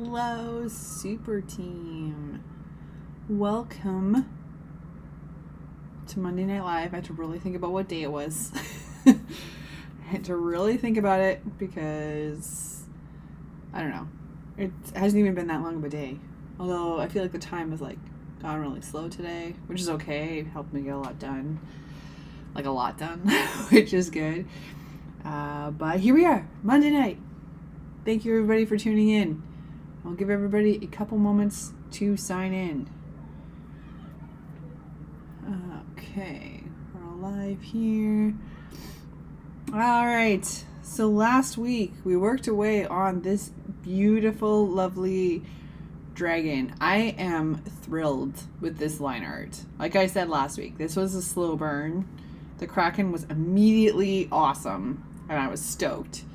Hello, super team. Welcome to Monday Night Live. I had to really think about what day it was. I had to really think about it because, I don't know, it hasn't even been that long of a day. Although I feel like the time has gone really slow today, which is okay. It helped me get a lot done. Like a lot done, which is good. But here we are, Monday night. Thank you everybody for tuning in. I'll give everybody a couple moments to sign in. Okay, we're all live here. All right, so last week we worked away on this beautiful, lovely dragon. I am thrilled with this line art. Like I said last week, this was a slow burn. The Kraken was immediately awesome, and I was stoked.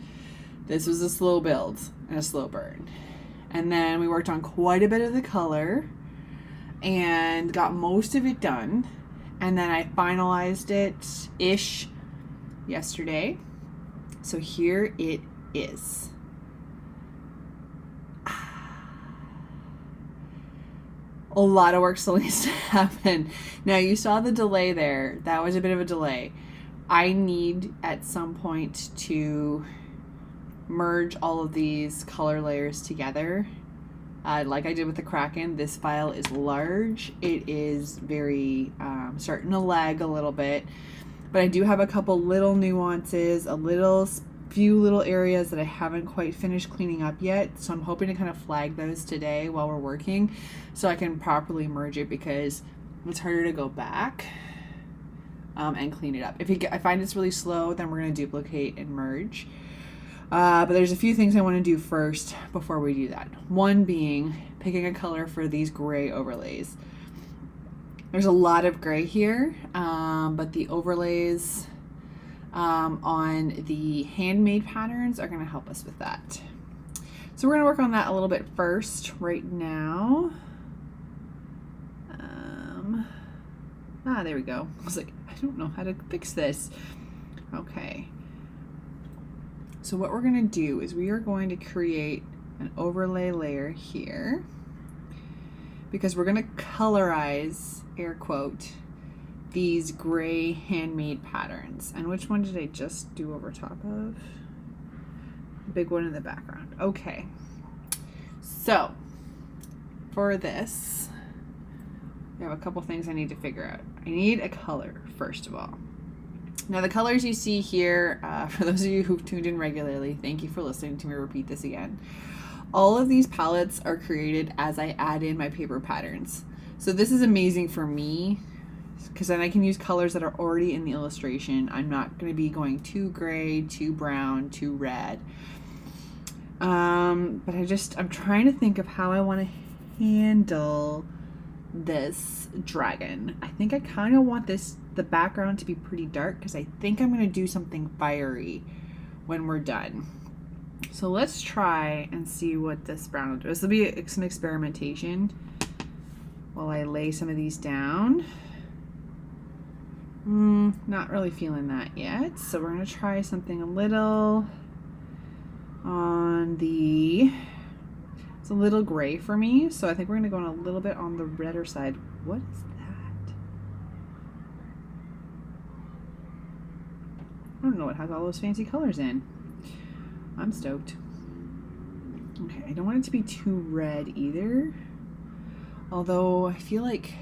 This was a slow build and a slow burn. And then we worked on quite a bit of the color and got most of it done. And then I finalized it-ish yesterday. So here it is. A lot of work still needs to happen. Now you saw the delay there. That was a bit of a delay. I need at some point to merge all of these color layers together. Like I did with the Kraken, this file is large. It is very starting to lag a little bit, but I do have a couple little nuances, few little areas that I haven't quite finished cleaning up yet. So I'm hoping to kind of flag those today while we're working so I can properly merge it, because it's harder to go back and clean it up. If I find it's really slow, then we're going to duplicate and merge. But there's a few things I want to do first before we do that. One being picking a color for these gray overlays. There's a lot of gray here, but the overlays on the handmade patterns are going to help us with that. So we're going to work on that a little bit first right now. There we go. I was like, I don't know how to fix this. Okay. So what we're going to do is we are going to create an overlay layer here, because we're going to colorize, air quote, these gray handmade patterns. And which one did I just do over top of? The big one in the background. Okay. So for this, we have a couple things I need to figure out. I need a color, first of all. Now the colors you see here, for those of you who've tuned in regularly, thank you for listening to me repeat this again. All of these palettes are created as I add in my paper patterns. So this is amazing for me, because then I can use colors that are already in the illustration. I'm not going to be going too gray, too brown, too red. But I'm trying to think of how I want to handle this dragon. I think I kind of want the background to be pretty dark, because I think I'm going to do something fiery when we're done. So let's try and see what this brown will do. This will be some experimentation while I lay some of these down. Not really feeling that yet. So we're going to try something a little on the... It's a little gray for me, so I think we're going to go on a little bit on the redder side. What is that? I don't know what has all those fancy colors in. I'm stoked. Okay, I don't want it to be too red either. Although I feel like...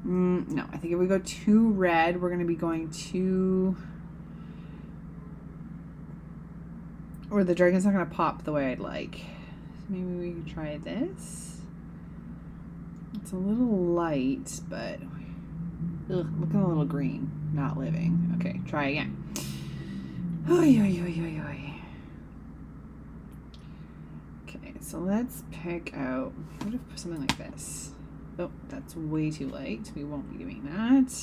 no, I think if we go too red, we're going to be going too... or the dragon's not going to pop the way I'd like. So maybe we can try this. It's a little light, but looking a little green, not living. Okay, try again. Oy, oy, oy, oy, oy. Okay, so let's pick out, what if something like this? Oh, that's way too light. We won't be doing that.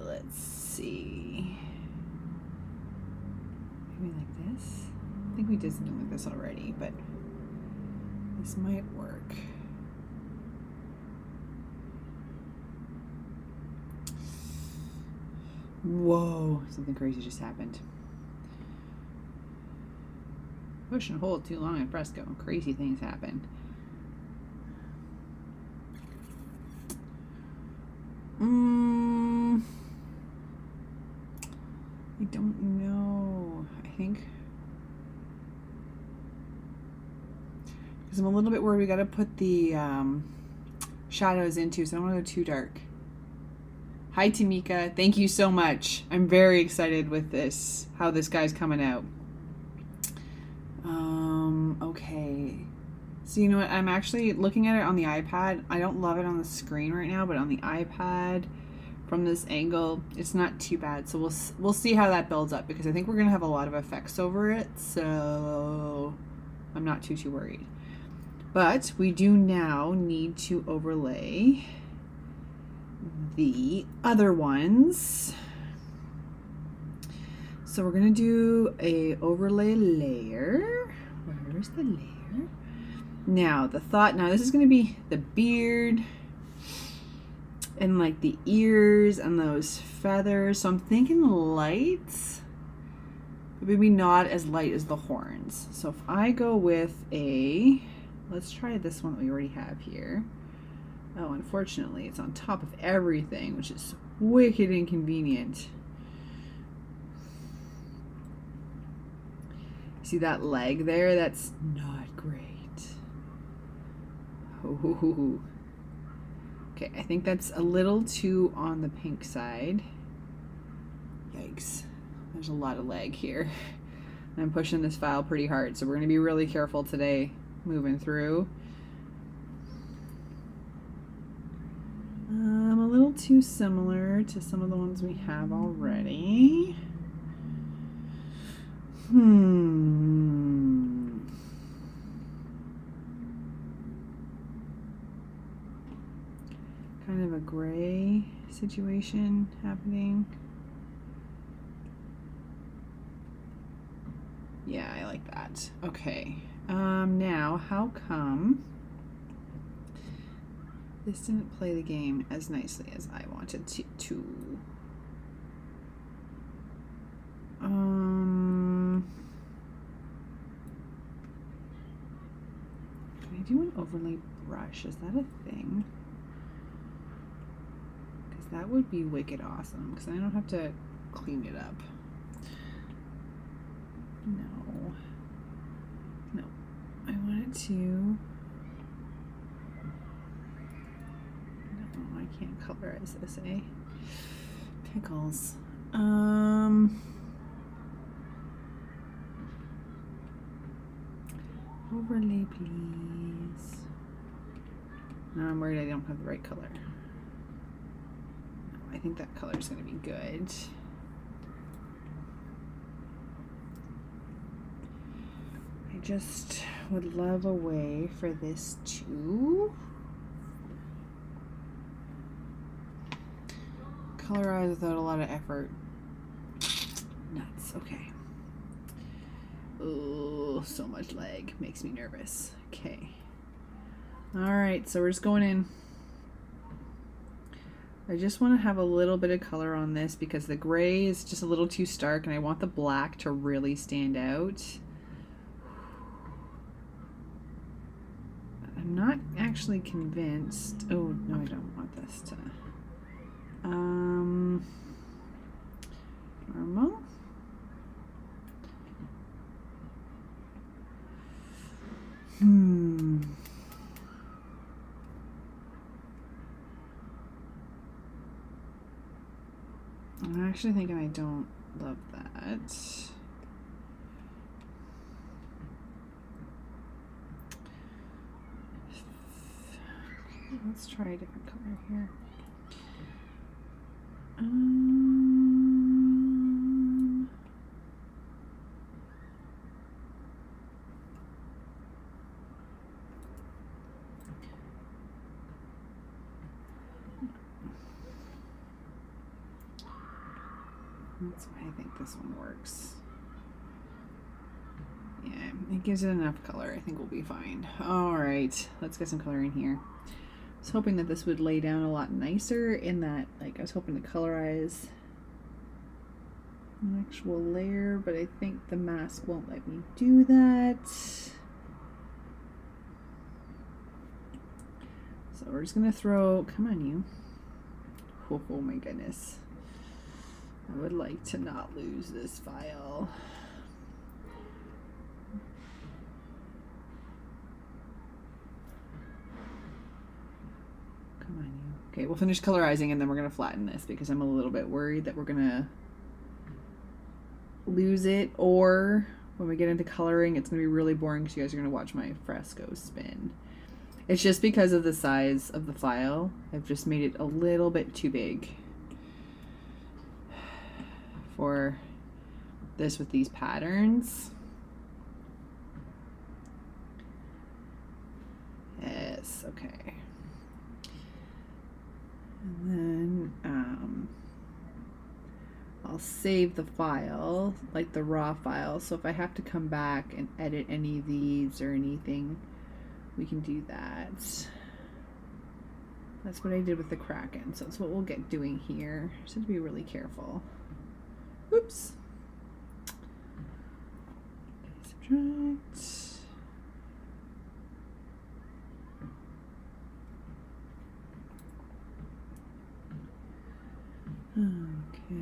Let's see. Maybe like this? I think we did something like this already, but this might work. Whoa, something crazy just happened. Push and hold too long in fresco. Crazy things happen. I don't know. I think because I'm a little bit worried we got to put the shadows into, so I don't want to go too dark. Hi Tamika, thank you so much. I'm very excited with this, how this guy's coming out. Okay. So you know what, I'm actually looking at it on the iPad. I don't love it on the screen right now, but on the iPad from this angle, it's not too bad. So we'll see how that builds up, because I think we're gonna have a lot of effects over it, so I'm not too worried. But we do now need to overlay the other ones. So we're gonna do a overlay layer. Where's the layer? Now this is gonna be the beard and like the ears and those feathers. So I'm thinking lights, but maybe not as light as the horns. So if I go with let's try this one that we already have here. Oh, unfortunately, it's on top of everything, which is wicked inconvenient. See that leg there? That's not great. Ooh. Okay, I think that's a little too on the pink side. Yikes. There's a lot of leg here. I'm pushing this file pretty hard, so we're going to be really careful today moving through. A little too similar to some of the ones we have already. Kind of a gray situation happening. Yeah, I like that. Okay. Now, how come this didn't play the game as nicely as I wanted to? Can I do an overlay brush? Is that a thing? Because that would be wicked awesome, because I don't have to clean it up. No, I wanted to. No, I can't colorize this, eh? Pickles. Overlay, please. Now I'm worried I don't have the right color. No, I think that color is going to be good. I just would love a way for this to colorize without a lot of effort. Nuts. Okay. Oh, so much leg. Makes me nervous. Okay. Alright, so we're just going in. I just want to have a little bit of color on this because the gray is just a little too stark and I want the black to really stand out. I'm not actually convinced. Oh, no, I don't want this to. Normal. I'm actually thinking I don't love that. Okay, let's try a different color here. That's why I think this one works. Yeah, it gives it enough color. I think we'll be fine. All right, let's get some color in here. I was hoping that this would lay down a lot nicer in that, like, I was hoping to colorize an actual layer, but I think the mask won't let me do that. So we're just gonna throw, come on you. Oh my goodness. I would like to not lose this file. Come on you. Okay, we'll finish colorizing and then we're gonna flatten this because I'm a little bit worried that we're gonna lose it, or when we get into coloring it's gonna be really boring because you guys are gonna watch my fresco spin. It's just because of the size of the file. I've just made it a little bit too big for this with these patterns. Yes, okay. And then I'll save the file, like the raw file, so if I have to come back and edit any of these or anything, we can do that. That's what I did with the Kraken, so that's what we'll get doing here. Just have to be really careful. Oops. Subtract. Okay.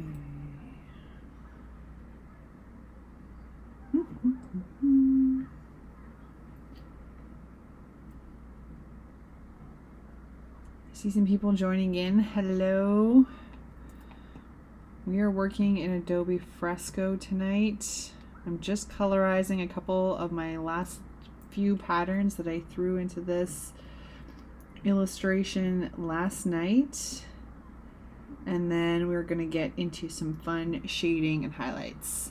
See some people joining in. Hello. We are working in Adobe Fresco tonight. I'm just colorizing a couple of my last few patterns that I threw into this illustration last night. And then we're gonna get into some fun shading and highlights.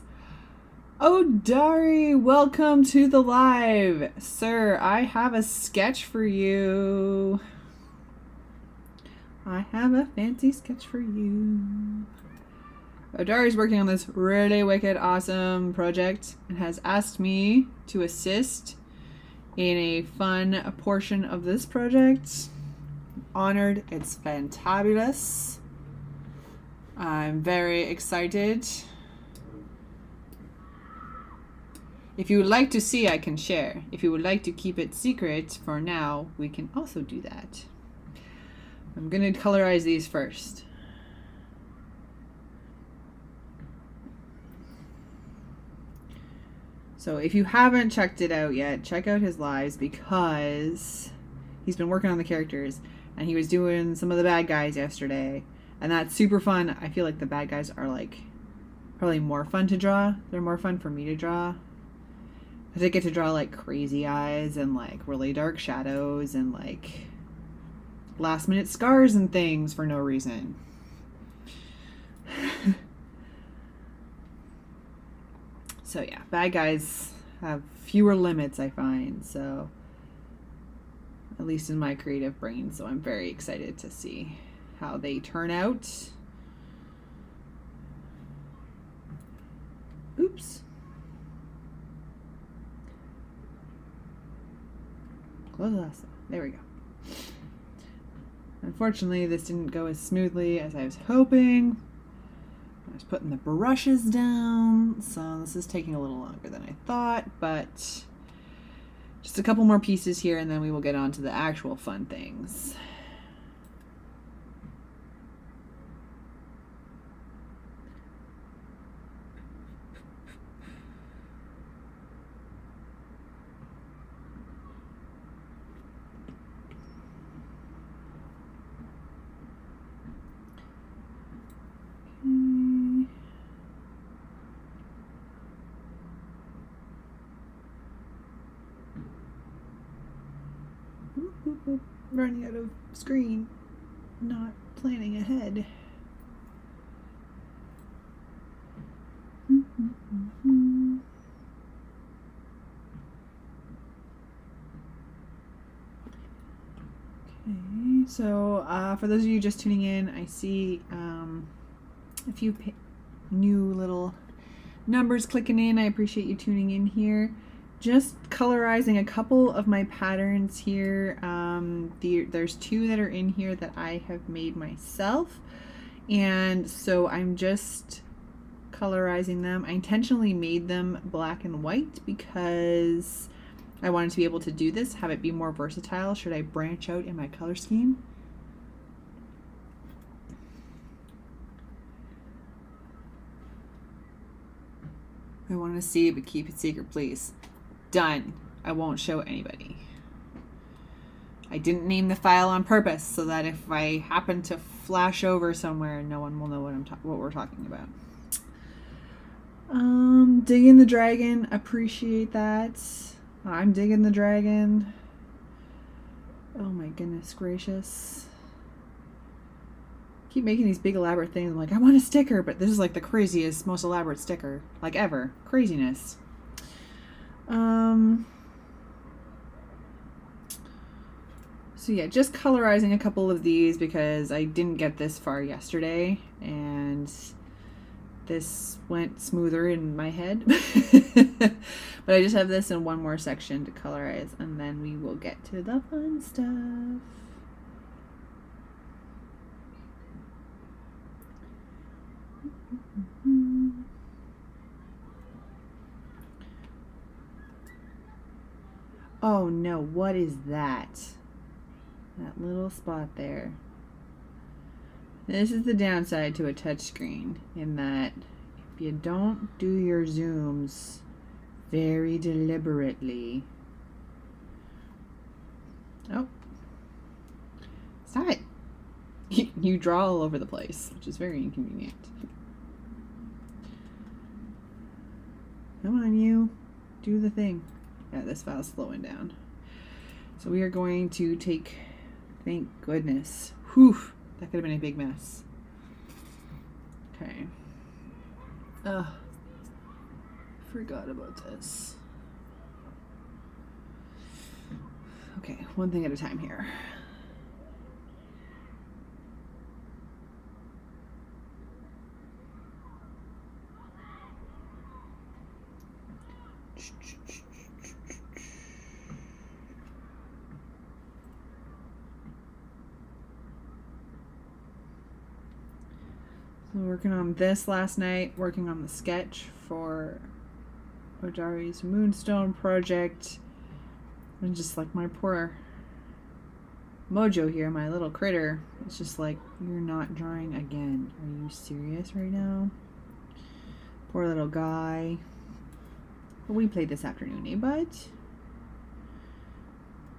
Oh, Dari, welcome to the live. Sir, I have a sketch for you. I have a fancy sketch for you. Dari's working on this really wicked awesome project and has asked me to assist in a fun portion of this project. I'm honored. It's fantabulous. I'm very excited. If you would like to see, I can share. If you would like to keep it secret for now, we can also do that. I'm going to colorize these first. So if you haven't checked it out yet, check out his lives because he's been working on the characters and he was doing some of the bad guys yesterday. And that's super fun. I feel like the bad guys are like probably more fun to draw. They're more fun for me to draw. Because I get to draw like crazy eyes and like really dark shadows and like last minute scars and things for no reason. So yeah, bad guys have fewer limits, I find, so at least in my creative brain, so I'm very excited to see how they turn out. Oops. Close that. There we go. Unfortunately, this didn't go as smoothly as I was hoping. I was putting the brushes down, so this is taking a little longer than I thought, but just a couple more pieces here and then we will get on to the actual fun things. Running out of screen, not planning ahead. Okay, so for those of you just tuning in, I see a few new little numbers clicking in. I appreciate you tuning in here. Just colorizing a couple of my patterns here. There's two that are in here that I have made myself, and so I'm just colorizing them. I intentionally made them black and white because I wanted to be able to do this, have it be more versatile should I branch out in my color scheme. I want to see it, but keep it secret, please. Done. I won't show anybody. I didn't name the file on purpose so that if I happen to flash over somewhere, no one will know what we're talking about. Digging the dragon. Appreciate that. I'm digging the dragon. Oh my goodness gracious. Keep making these big elaborate things. I'm like, I want a sticker, but this is like the craziest, most elaborate sticker like ever. Craziness. So yeah, just colorizing a couple of these because I didn't get this far yesterday and this went smoother in my head. But I just have this in one more section to colorize and then we will get to the fun stuff. Oh no, what is that? That little spot there. This is the downside to a touchscreen in that if you don't do your zooms very deliberately. Oh. Stop it. You draw all over the place, which is very inconvenient. Come on, you. Do the thing. Yeah, this file's slowing down. So we are going to take, thank goodness. Whew, that could have been a big mess. Okay. Ugh. Forgot about this. Okay, one thing at a time here. So working on this last night, working on the sketch for Odari's Moonstone project. And just like my poor Mojo here, my little critter, it's just like, you're not drawing again. Are you serious right now? Poor little guy. But we played this afternoon, eh, bud?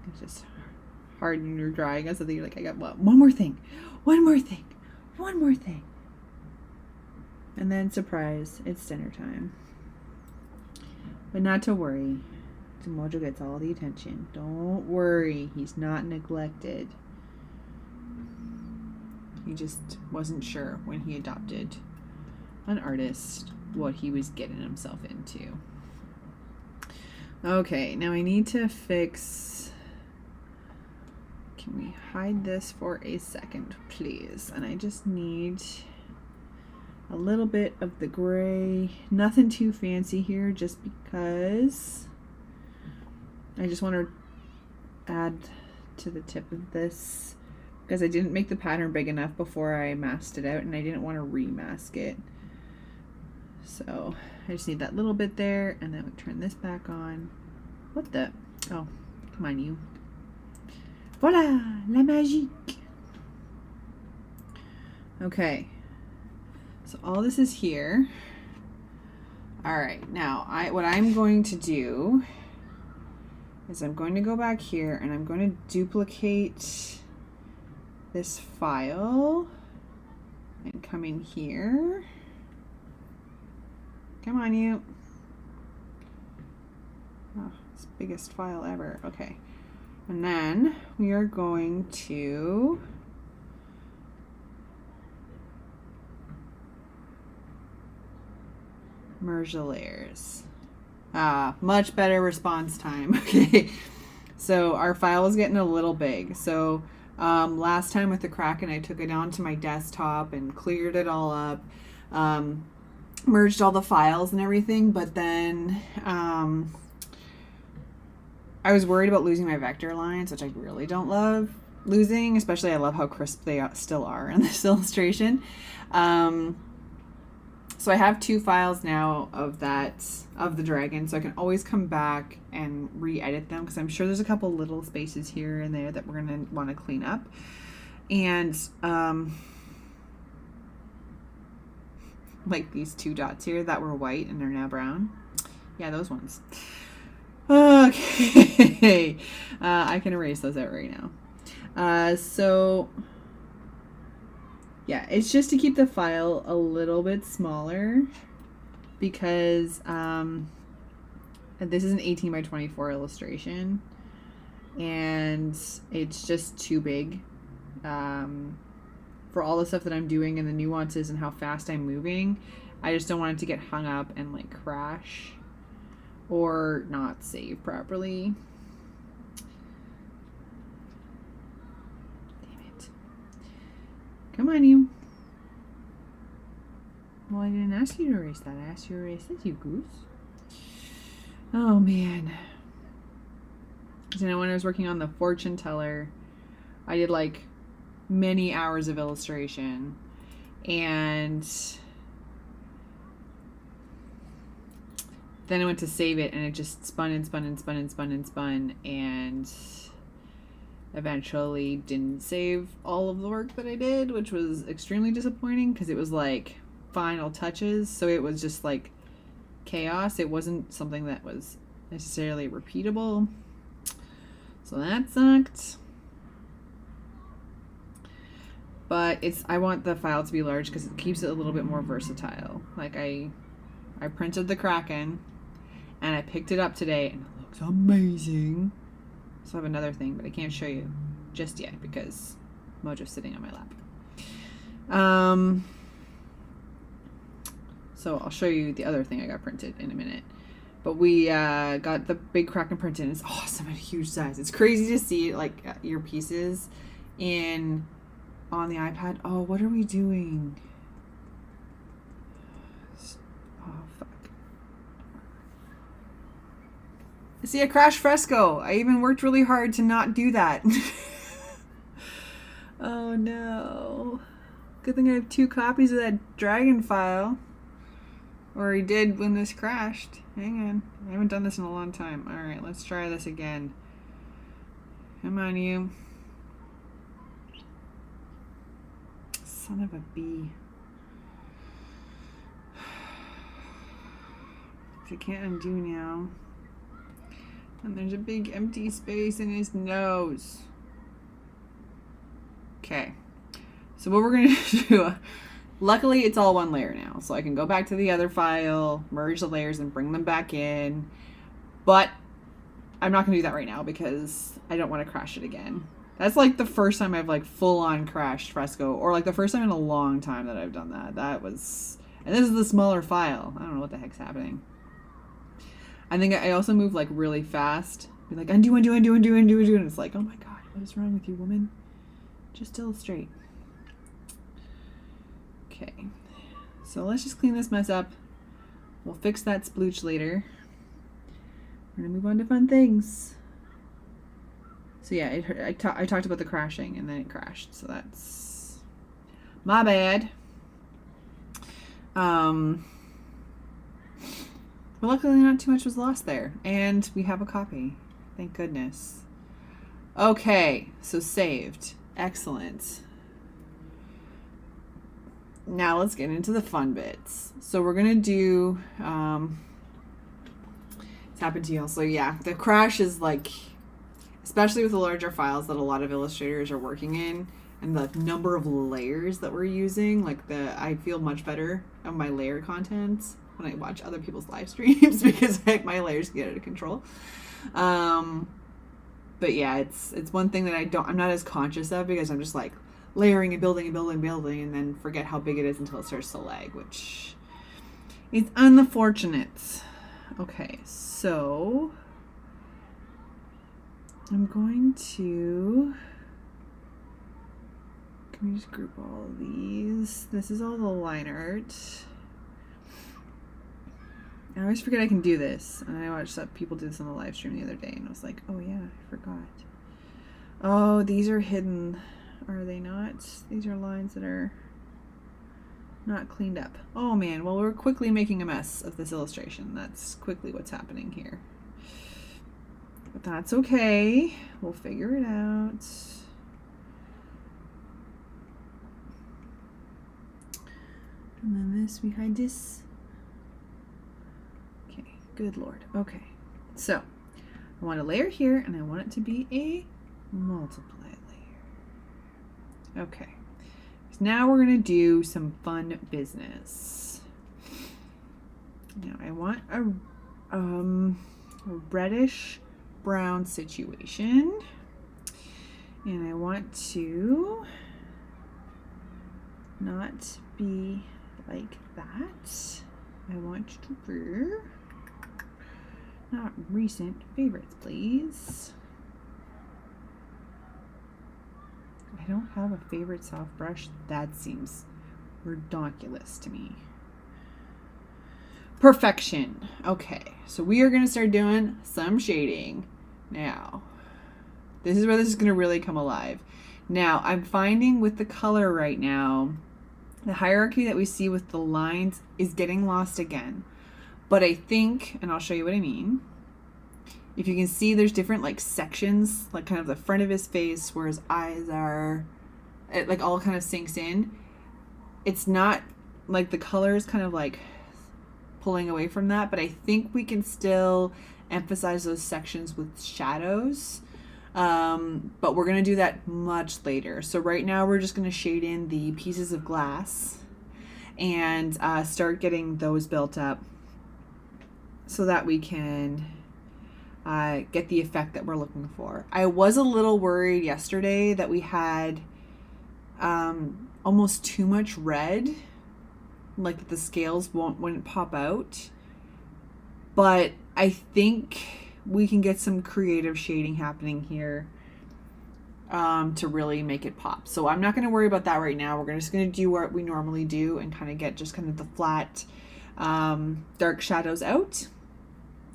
It's just hard when you're drawing. I think you're like, I got what? One more thing. One more thing. One more thing. And then, surprise, it's dinner time. But not to worry. Mojo gets all the attention. Don't worry. He's not neglected. He just wasn't sure when he adopted an artist what he was getting himself into. Okay, now I need to fix... Can we hide this for a second, please? And I just need a little bit of the gray. Nothing too fancy here, just because I just want to add to the tip of this because I didn't make the pattern big enough before I masked it out and I didn't want to remask it. So I just need that little bit there and then we turn this back on. What the? Oh, come on you. Voila, la magique. Okay. So all this is here. All right, now what I'm going to do is I'm going to go back here and I'm going to duplicate this file and come in here. Come on, you. Oh, it's the biggest file ever. Okay. And then we are going to merge the layers. Much better response time. Okay, so our file was getting a little big. So last time with the Kraken, I took it onto my desktop and cleared it all up, merged all the files and everything, but then I was worried about losing my vector lines, which I really don't love losing, especially I love how crisp they still are in this illustration. So I have 2 files now of the dragon, so I can always come back and re-edit them, because I'm sure there's a couple little spaces here and there that we're going to want to clean up. And like these 2 dots here that were white and are now brown. Yeah, those ones. Okay. I can erase those out right now. So yeah, it's just to keep the file a little bit smaller, because this is an 18 by 24 illustration, and it's just too big for all the stuff that I'm doing and the nuances and how fast I'm moving. I just don't want it to get hung up and like crash or not save properly. Come on, you. Well, I didn't ask you to erase that. I asked you to erase this, you goose. Oh, man. So now when I was working on the fortune teller, I did like many hours of illustration. And then I went to save it, and it just spun and spun and spun and spun and spun. And eventually didn't save all of the work that I did, which was extremely disappointing, because it was like final touches, so it was just like chaos. It wasn't something that was necessarily repeatable, so that sucked. But I want the file to be large because it keeps it a little bit more versatile. Like I printed the Kraken and I picked it up today and it looks amazing. So I have another thing, but I can't show you just yet because Mojo's sitting on my lap. So I'll show you the other thing I got printed in a minute. But we got the big Kraken printed, and it's awesome at a huge size. It's crazy to see like your pieces on the iPad. Oh, what are we doing? Oh, fuck. See, a crash fresco. I even worked really hard to not do that. Oh no. Good thing I have 2 copies of that dragon file. Or I did when this crashed. Hang on. I haven't done this in a long time. Alright, let's try this again. Come on, you. Son of a bee. I can't undo now. And there's a big empty space in his nose. Okay. So what we're going to do, luckily it's all one layer now. So I can go back to the other file, merge the layers and bring them back in. But I'm not going to do that right now because I don't want to crash it again. That's like the first time I've like full on crashed Fresco, or like the first time in a long time that I've done that. That was, and this is the smaller file. I don't know what the heck's happening. I think I also move like really fast. Be like undo, undo, undo, undo, undo, undo, and it's like, oh my god, what is wrong with you, woman? Just illustrate. Okay, so let's just clean this mess up. We'll fix that splooch later. We're gonna move on to fun things. So yeah, I talked about the crashing and then it crashed, so that's my bad. But luckily not too much was lost there, and we have a copy. Thank goodness. Okay, so saved. Excellent. Now let's get into the fun bits. So we're gonna do tap into heal. So yeah, the crash is like, especially with the larger files that a lot of illustrators are working in, and the number of layers that we're using, like I feel much better on my layer contents when I watch other people's live streams because heck, my layers get out of control. But yeah, it's one thing that I'm not as conscious of because I'm just like layering and building and building and building and then forget how big it is until it starts to lag, which is unfortunate. Okay, so I'm going to, can we just group all of these? This is all the line art. I always forget I can do this. And I watched people do this on the live stream the other day and I was like, oh yeah, I forgot. Oh, these are hidden. Are they not? These are lines that are not cleaned up. Oh man, well, we're quickly making a mess of this illustration. That's quickly what's happening here. But that's okay. We'll figure it out. And then this behind this. Okay, good Lord. Okay, so I want a layer here and I want it to be a multiply layer. Okay, so now we're gonna do some fun business. Now I want a reddish brown situation, and I want to not be like that. I want to be not recent favorites, please. I don't have a favorite soft brush. That seems redonkulous to me. Perfection. Okay, so we are going to start doing some shading now. This is where this is going to really come alive. Now, I'm finding with the color right now, the hierarchy that we see with the lines is getting lost again. But I think, and I'll show you what I mean, if you can see there's different like sections, like kind of the front of his face where his eyes are, it like all kind of sinks in. It's not like the color is kind of like pulling away from that, but I think we can still emphasize those sections with shadows. But we're going to do that much later. So right now we're just going to shade in the pieces of glass and start getting those built up so that we can get the effect that we're looking for. I was a little worried yesterday that we had almost too much red, like the scales wouldn't pop out, but I think we can get some creative shading happening here to really make it pop. So I'm not going to worry about that right now. We're just going to do what we normally do and kind of get just kind of the flat dark shadows out,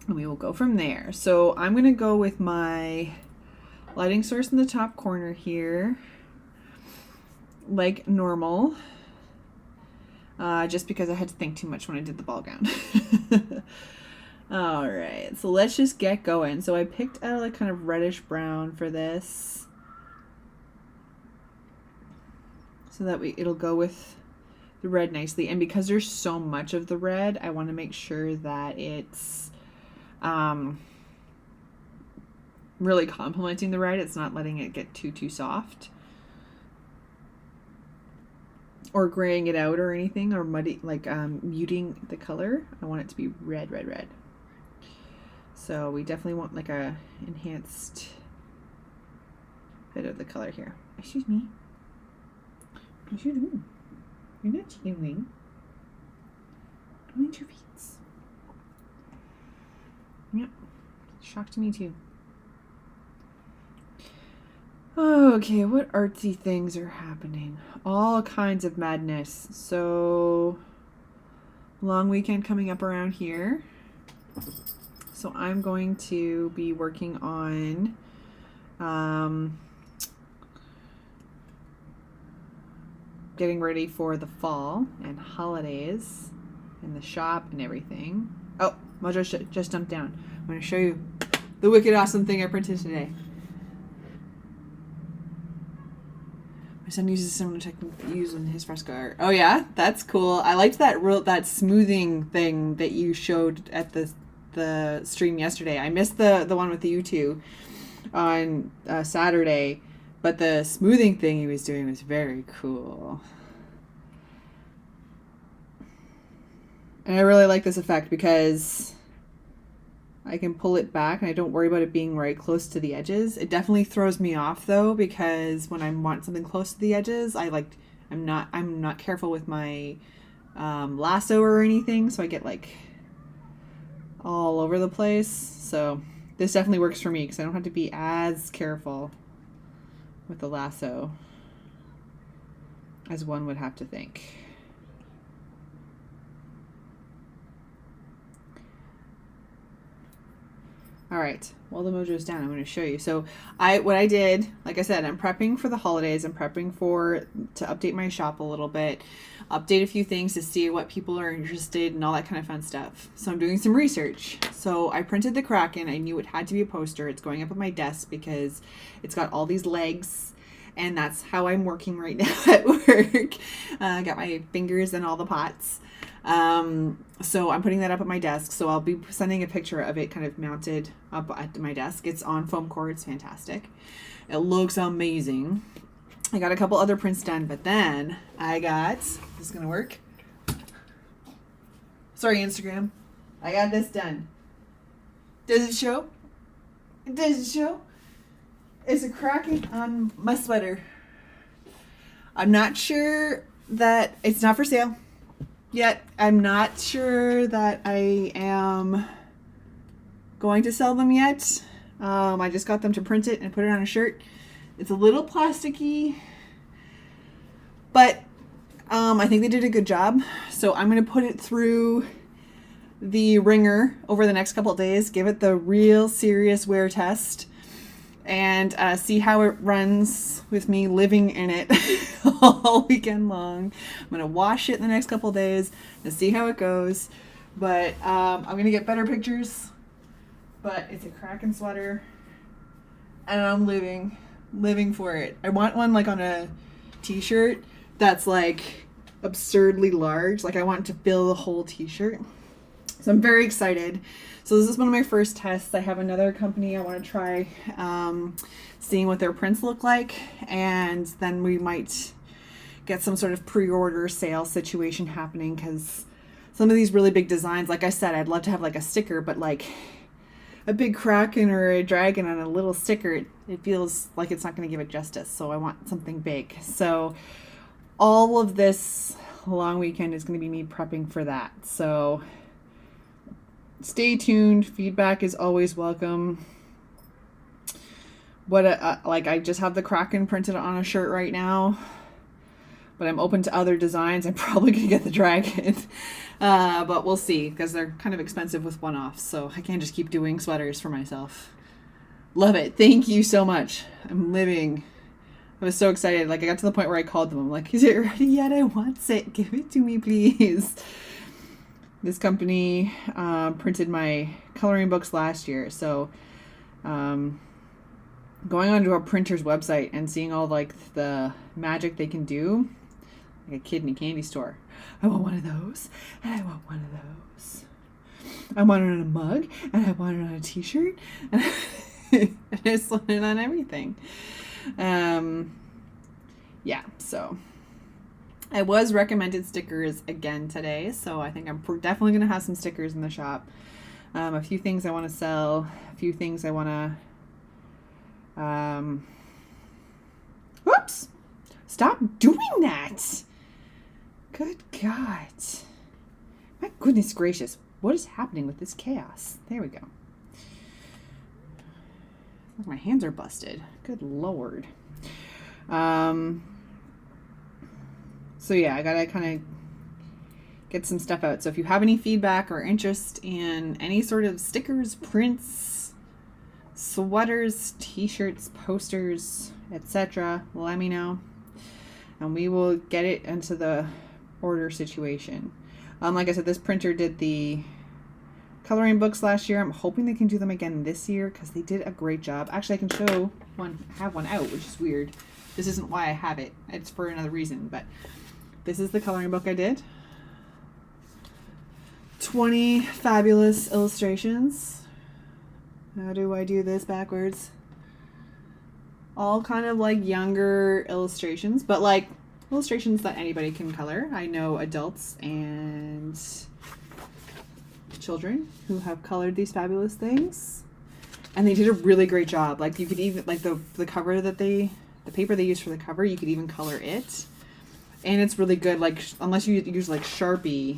and we will go from there. So I'm going to go with my lighting source in the top corner here, like normal, just because I had to think too much when I did the ball gown. All right, so let's just get going. So I picked out a kind of reddish brown for this, so that it'll go with the red nicely. And because there's so much of the red, I want to make sure that it's really complementing the red. It's not letting it get too soft or graying it out or anything, or muddy, like muting the color. I want it to be red, red, red. So we definitely want like a enhanced bit of the color here. Excuse me. What you doing? You're not chewing. Don't eat your feet. Yep. Shock to me too. Okay, what artsy things are happening? All kinds of madness. So, long weekend coming up around here. So I'm going to be working on getting ready for the fall and holidays and the shop and everything. Oh, Mojo just jumped down. I'm going to show you the wicked awesome thing I printed today. My son uses similar technique used in his fresco art. Oh yeah, that's cool. I liked that smoothing thing that you showed at the stream yesterday. I missed the one with you two on Saturday, but the smoothing thing he was doing was very cool. And I really like this effect because I can pull it back and I don't worry about it being right close to the edges. It definitely throws me off though, because when I want something close to the edges, I'm not careful with my lasso or anything, so I get like all over the place. So this definitely works for me because I don't have to be as careful with the lasso as one would have to think. All right. Well, the mojo's down. I'm going to show you. So what I did, like I said, I'm prepping for the holidays. I'm prepping to update my shop a little bit, update a few things to see what people are interested in, all that kind of fun stuff. So I'm doing some research. So I printed the Kraken. I knew it had to be a poster. It's going up at my desk because it's got all these legs, and that's how I'm working right now at work. Got my fingers in all the pots. So I'm putting that up at my desk. So I'll be sending a picture of it kind of mounted up at my desk. It's on foam core. It's fantastic. It looks amazing. I got a couple other prints done, but then this is going to work. Sorry, Instagram. I got this done. Does it show? Does it show? It's a Kraken on my sweater. I'm not sure that it's not for sale yet. I'm not sure that I am going to sell them yet. I just got them to print it and put it on a shirt. It's a little plasticky, but I think they did a good job. So I'm going to put it through the ringer over the next couple of days, give it the real serious wear test, and see how it runs with me living in it all weekend long. I'm going to wash it in the next couple of days and see how it goes. But I'm going to get better pictures. But it's a Kraken sweater, and I'm living for it. I want one like on a t-shirt that's like absurdly large. Like I want to fill the whole t-shirt. So I'm very excited. So this is one of my first tests. I have another company I want to try seeing what their prints look like, and then we might get some sort of pre-order sale situation happening, because some of these really big designs, like I said, I'd love to have like a sticker, but like a big Kraken or a dragon on a little sticker, it feels like it's not going to give it justice. So I want something big. So all of this long weekend is going to be me prepping for that. So stay tuned. Feedback is always welcome. I just have the Kraken printed on a shirt right now, but I'm open to other designs. I'm probably going to get the dragon, but we'll see, because they're kind of expensive with one-offs, so I can't just keep doing sweaters for myself. Love it. Thank you so much. I'm living. I was so excited. Like I got to the point where I called them. I'm like, is it ready yet? I want it. Give it to me, please. This company printed my coloring books last year, so going onto a printer's website and seeing all like the magic they can do, like a kid in a candy store. I want one of those, and I want one of those. I want it on a mug, and I want it on a t-shirt, and I just want it on everything. Yeah, so I was recommended stickers again today, so I think I'm definitely going to have some stickers in the shop. A few things I want to sell, a few things I want to... Whoops! Stop doing that! Good God. My goodness gracious. What is happening with this chaos? There we go. My hands are busted. Good Lord. So yeah, I gotta kind of get some stuff out. So if you have any feedback or interest in any sort of stickers, prints, sweaters, t-shirts, posters, etc., let me know, and we will get it into the order situation. Like I said, this printer did the coloring books last year. I'm hoping they can do them again this year, because they did a great job. Actually, I can show one, have one out, which is weird. This isn't why I have it. It's for another reason, but this is the coloring book I did. 20 fabulous illustrations. How do I do this backwards? All kind of like younger illustrations, but like illustrations that anybody can color. I know adults and children who have colored these fabulous things, and they did a really great job. Like you could even, like the cover that the paper they used for the cover, you could even color it, and it's really good. Like unless you use like Sharpie,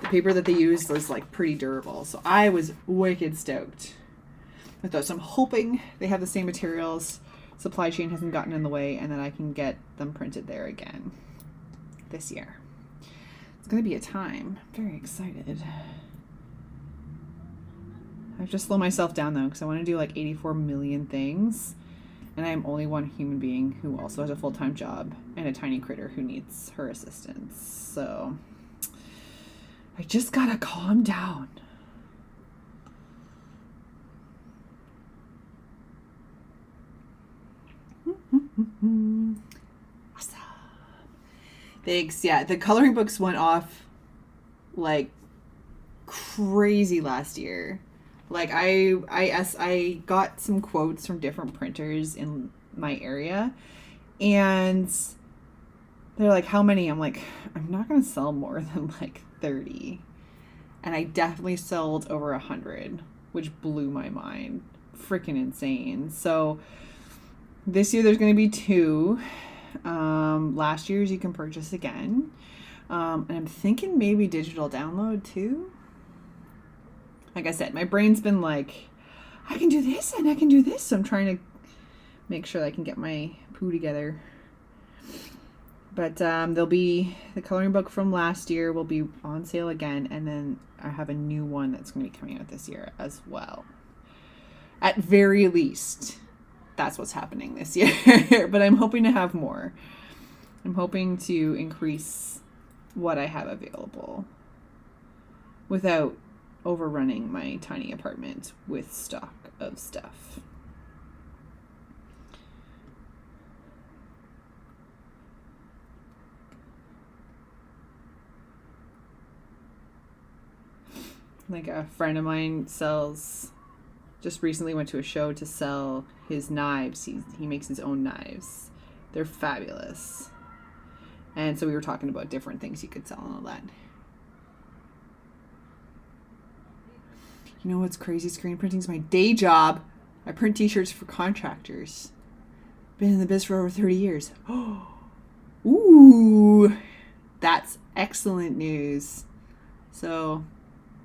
the paper that they used was like pretty durable. So I was wicked stoked with those. So I'm hoping they have the same materials, supply chain hasn't gotten in the way, and that I can get them printed there again this year. It's going to be a time. I'm very excited. I have to slow myself down though, because I want to do like 84 million things. And I'm only one human being who also has a full-time job and a tiny critter who needs her assistance. So I just gotta calm down. Awesome. Thanks. Yeah, the coloring books went off like crazy last year. Like I got some quotes from different printers in my area, and they're like, how many? I'm like, I'm not going to sell more than like 30. And I definitely sold over 100, which blew my mind. Freaking insane. So this year there's going to be 2. Last year's you can purchase again. And I'm thinking maybe digital download too. Like I said, my brain's been like, I can do this and I can do this. So I'm trying to make sure that I can get my poo together. But there'll be the coloring book from last year will be on sale again. And then I have a new one that's going to be coming out this year as well. At very least, that's what's happening this year. But I'm hoping to have more. I'm hoping to increase what I have available without overrunning my tiny apartment with stock of stuff. Like a friend of mine just recently went to a show to sell his knives. He makes his own knives. They're fabulous. And so we were talking about different things you could sell and all that. You know what's crazy? Screen printing is my day job. I print t-shirts for contractors. Been in the biz for over 30 years. Ooh, that's excellent news. So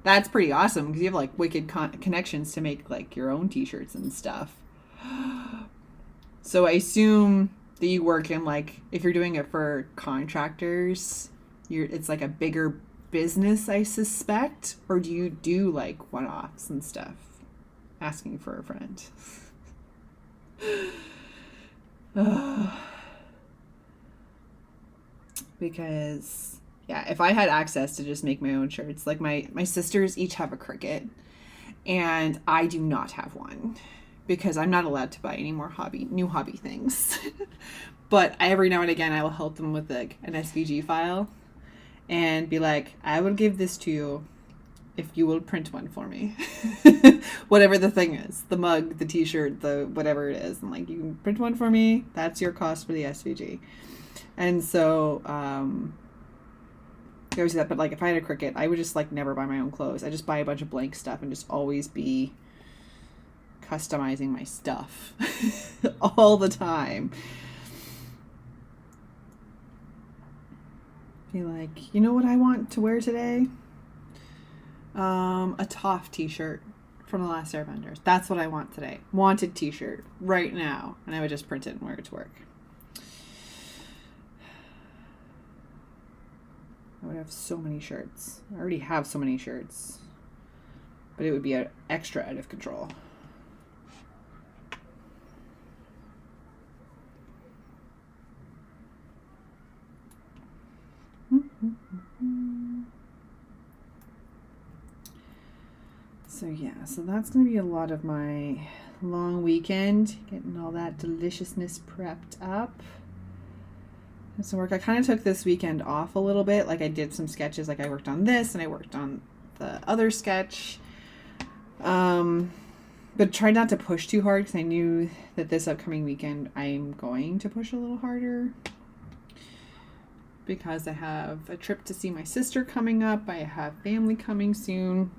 that's pretty awesome because you have like wicked connections to make like your own t-shirts and stuff. So I assume that you work in like, if you're doing it for contractors, it's like a bigger business, I suspect, or do you do like one-offs and stuff? Asking for a friend. Because yeah, if I had access to just make my own shirts, like my sisters each have a Cricut and I do not have one because I'm not allowed to buy any more new hobby things. But every now and again I will help them with like an SVG file and be like, I will give this to you if you will print one for me. Whatever the thing is, the mug, the t-shirt, the whatever it is. And like, you can print one for me. That's your cost for the SVG. And so, I always do that. But like, if I had a Cricut, I would just like never buy my own clothes. I just buy a bunch of blank stuff and just always be customizing my stuff all the time. Be like, you know what I want to wear today? A Toph t-shirt from The Last Airbender. That's what I want today. Wanted t-shirt right now. And I would just print it and wear it to work. I would have so many shirts. I already have so many shirts. But it would be extra out of control. So yeah, so that's going to be a lot of my long weekend, getting all that deliciousness prepped up. And some work. I kind of took this weekend off a little bit. Like I did some sketches, like I worked on this and I worked on the other sketch. But tried not to push too hard because I knew that this upcoming weekend I'm going to push a little harder. Because I have a trip to see my sister coming up. I have family coming soon.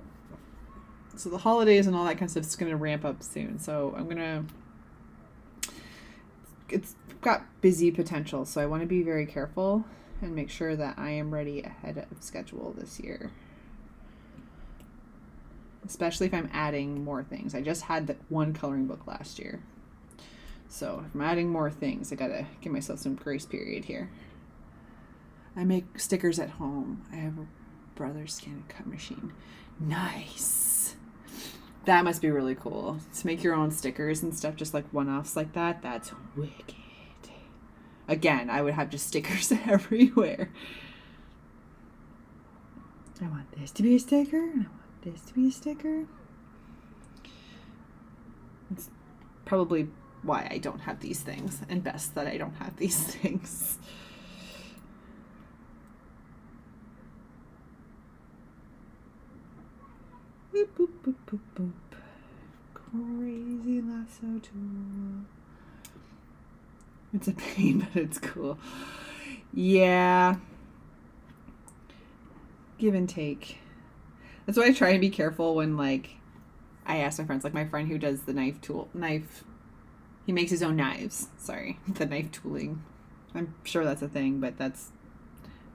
So the holidays and all that kind of stuff is going to ramp up soon. So it's got busy potential. So I want to be very careful and make sure that I am ready ahead of schedule this year. Especially if I'm adding more things. I just had the one coloring book last year. So if I'm adding more things, I got to give myself some grace period here. I make stickers at home. I have a brother scan and cut machine. Nice. That must be really cool. To make your own stickers and stuff, just like one-offs like that. That's wicked. Again, I would have just stickers everywhere. I want this to be a sticker, and I want this to be a sticker. It's probably why I don't have these things, and best that I don't have these things. Boop, boop, boop, boop, boop. Crazy lasso tool. It's a pain, but it's cool. Yeah. Give and take. That's why I try and be careful when, like, I ask my friends, like my friend who does the he makes his own knives. Sorry, the knife tooling. I'm sure that's a thing, but that's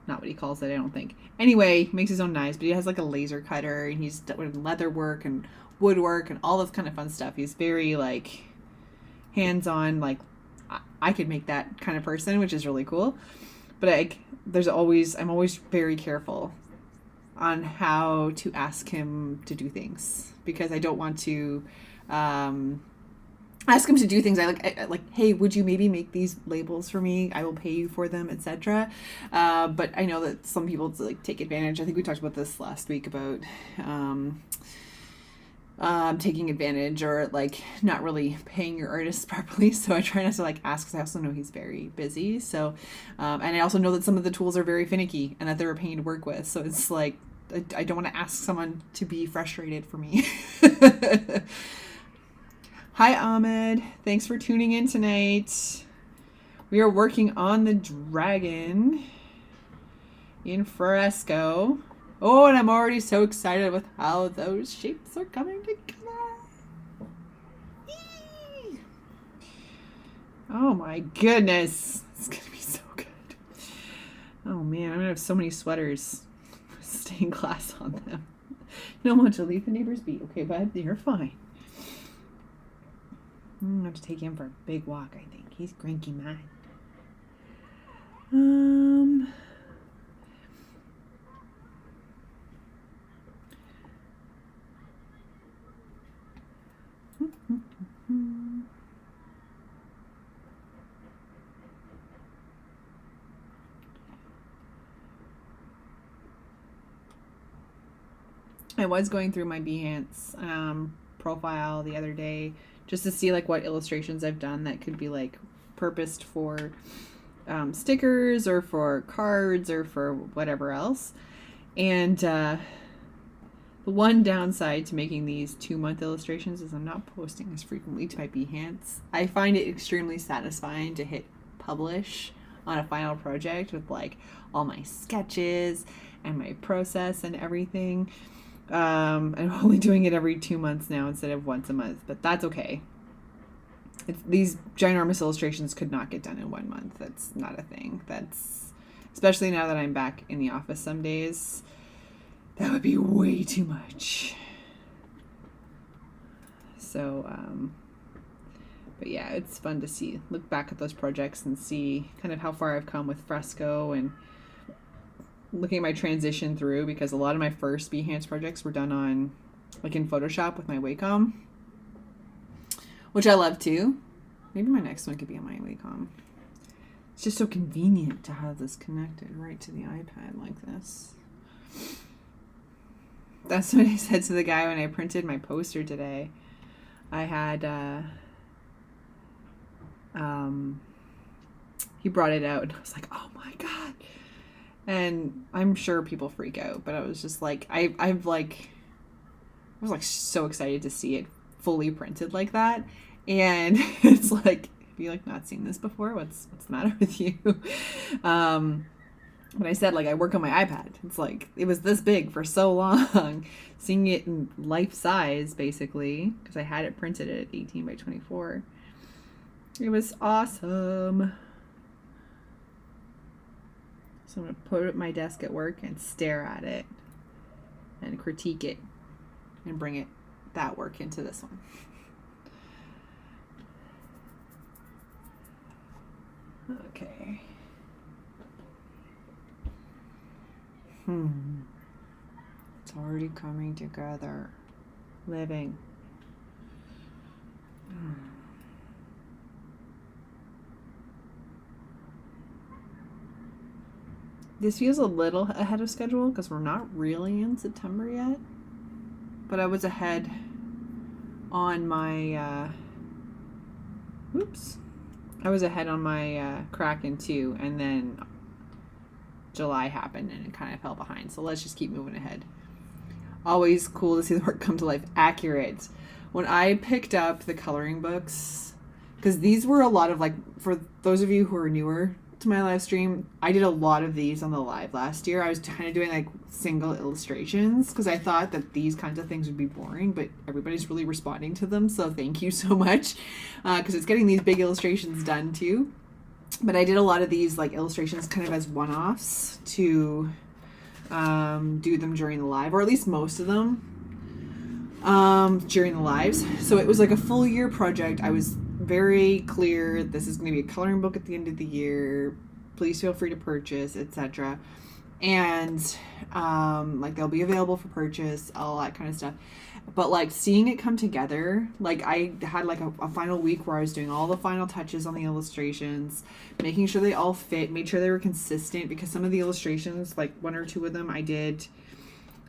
not what he calls it, I don't think. Anyway, he makes his own knives, but he has like a laser cutter, and he's doing leather work and woodwork and all this kind of fun stuff. He's very like hands-on, like I could make that kind of person, which is really cool. But I'm always very careful on how to ask him to do things, because I don't want to ask him to do things. I like, hey, would you maybe make these labels for me? I will pay you for them, etc. But I know that some people like take advantage. I think we talked about this last week about taking advantage or like not really paying your artists properly. So I try not to like ask, because I also know he's very busy. So and I also know that some of the tools are very finicky and that they're a pain to work with. So it's like I don't want to ask someone to be frustrated for me. Hi, Ahmed. Thanks for tuning in tonight. We are working on the dragon in fresco. Oh, and I'm already so excited with how those shapes are coming together. Eee! Oh my goodness. It's going to be so good. Oh man, I'm going to have so many sweaters with stained glass on them. No one to leave the neighbors be. Okay, bud, you're fine. I'm going to have to take him for a big walk, I think. He's cranky mad. I was going through my Behance profile the other day just to see like what illustrations I've done that could be like purposed for stickers or for cards or for whatever else. And the one downside to making these 2-month illustrations is I'm not posting as frequently to my Behance. I find it extremely satisfying to hit publish on a final project with like all my sketches and my process and everything. I'm only doing it every 2 months now instead of once a month, but that's okay. These ginormous illustrations could not get done in 1 month. That's not a thing. That's, especially now that I'm back in the office some days, that would be way too much. So, but yeah, it's fun to look back at those projects and see kind of how far I've come with fresco and looking at my transition through, because a lot of my first Behance projects were done on like in Photoshop with my Wacom, which I love too. Maybe my next one could be on my Wacom. It's just so convenient to have this connected right to the iPad like this. That's what I said to the guy when I printed my poster today. I had he brought it out and I was like, oh my god. And I'm sure people freak out, but I was just like, I was like so excited to see it fully printed like that. And it's like, have you like not seen this before? What's the matter with you? But I said, like, I work on my iPad. It's like, it was this big for so long. Seeing it in life size, basically, because I had it printed at 18 by 24. It was awesome. So I'm going to put it at my desk at work and stare at it and critique it and bring that work into this one. Okay. It's already coming together. Living. this feels a little ahead of schedule because we're not really in September yet. But I was ahead on my, Kraken too, and then July happened and it kind of fell behind. So let's just keep moving ahead. Always cool to see the work come to life. Accurate. When I picked up the coloring books, because these were a lot of, like, for those of you who are newer to my live stream, I did a lot of these on the live last year. I was kind of doing like single illustrations because I thought that these kinds of things would be boring, but everybody's really responding to them, so thank you so much, because it's getting these big illustrations done too. But I did a lot of these like illustrations kind of as one-offs to do them during the live, or at least most of them during the lives. So it was like a full year project. I was very clear, this is going to be a coloring book at the end of the year, please feel free to purchase, etc. And like they'll be available for purchase, all that kind of stuff. But like seeing it come together, like I had like a final week where I was doing all the final touches on the illustrations, making sure they all fit, made sure they were consistent, because some of the illustrations, like one or two of them I did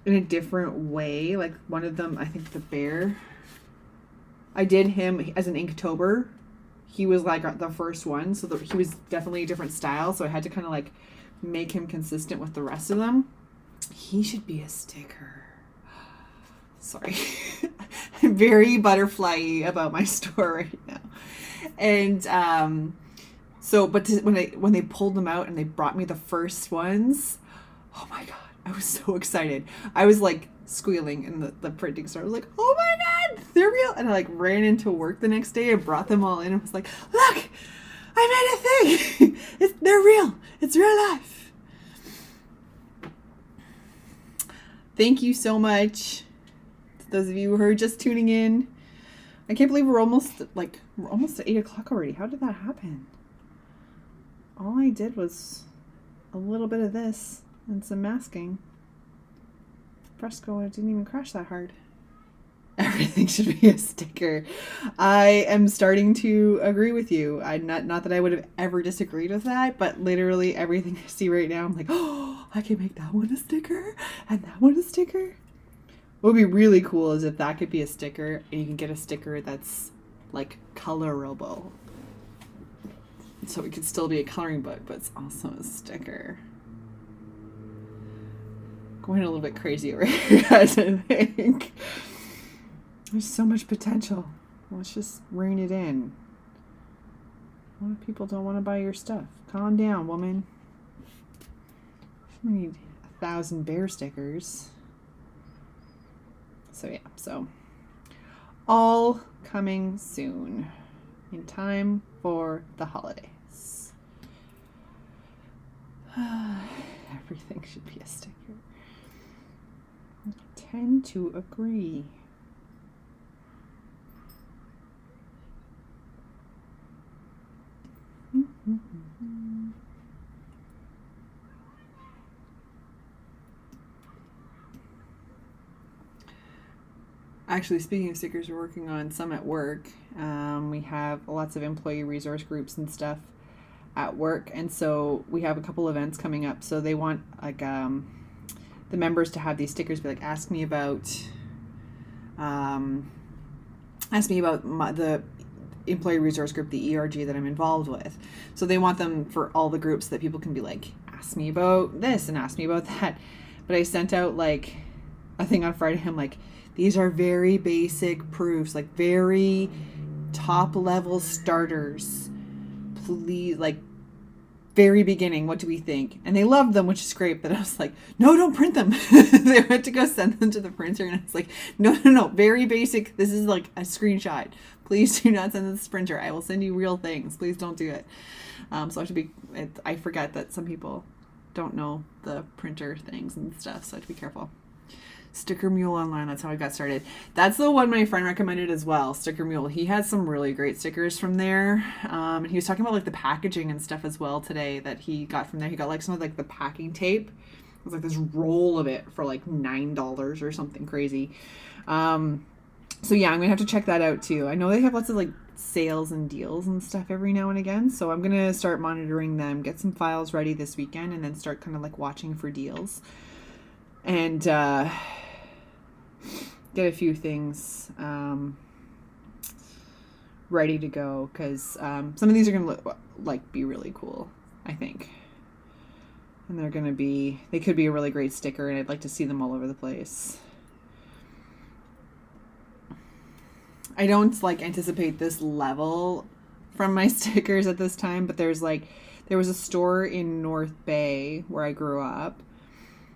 in a different way. Like one of them, I think the bear, I did him as an Inktober. He was like the first one, so he was definitely a different style, so I had to kind of like make him consistent with the rest of them. He should be a sticker. Sorry. I'm very butterfly-y about my store right now. And when they pulled them out and they brought me the first ones, oh my god, I was so excited. I was like squealing in the printing store. I was like, oh my god, they're real. And I like ran into work the next day and brought them all in and was like, look, I made a thing. They're real. It's real life. Thank you so much to those of you who are just tuning in. I can't believe we're almost at 8 o'clock already. How did that happen? All I did was a little bit of this and some masking. Fresco, it didn't even crash that hard. Everything should be a sticker. I am starting to agree with you. Not that I would have ever disagreed with that, but literally everything I see right now, I'm like, oh, I can make that one a sticker and that one a sticker. What would be really cool is if that could be a sticker and you can get a sticker that's like colorable. So it could still be a coloring book, but it's also a sticker. Going a little bit crazy over here, guys, I think. There's so much potential. Let's just rein it in. A lot of people don't want to buy your stuff. Calm down, woman. We need 1,000 bear stickers. So yeah, so all coming soon in time for the holidays. Everything should be a sticker. I tend to agree. Actually, speaking of stickers, we're working on some at work. We have lots of employee resource groups and stuff at work, and so we have a couple events coming up. So they want like the members to have these stickers be like, ask me about the employee resource group, the ERG that I'm involved with. So they want them for all the groups so that people can be like, ask me about this and ask me about that. But I sent out like a thing on Friday. I'm like, these are very basic proofs, like very top level starters. Please, like very beginning, what do we think? And they loved them, which is great, but I was like, no, don't print them. They went to go send them to the printer, and I was like, no, very basic. This is like a screenshot. Please do not send this to the printer. I will send you real things. Please don't do it. So I forget that some people don't know the printer things and stuff, so I have to be careful. Sticker Mule online, that's how I got started. That's the one my friend recommended as well, Sticker Mule. He has some really great stickers from there. And he was talking about like the packaging and stuff as well today that he got from there. He got like some of like the packing tape. It was like this roll of it for like $9 or something crazy. So yeah, I'm gonna have to check that out too. I know they have lots of like sales and deals and stuff every now and again, so I'm gonna start monitoring them, get some files ready this weekend, and then start kind of like watching for deals, and get a few things ready to go, because some of these are gonna look like be really cool, I think, and they could be a really great sticker, and I'd like to see them all over the place. I don't like anticipate this level from my stickers at this time, but there was a store in North Bay where I grew up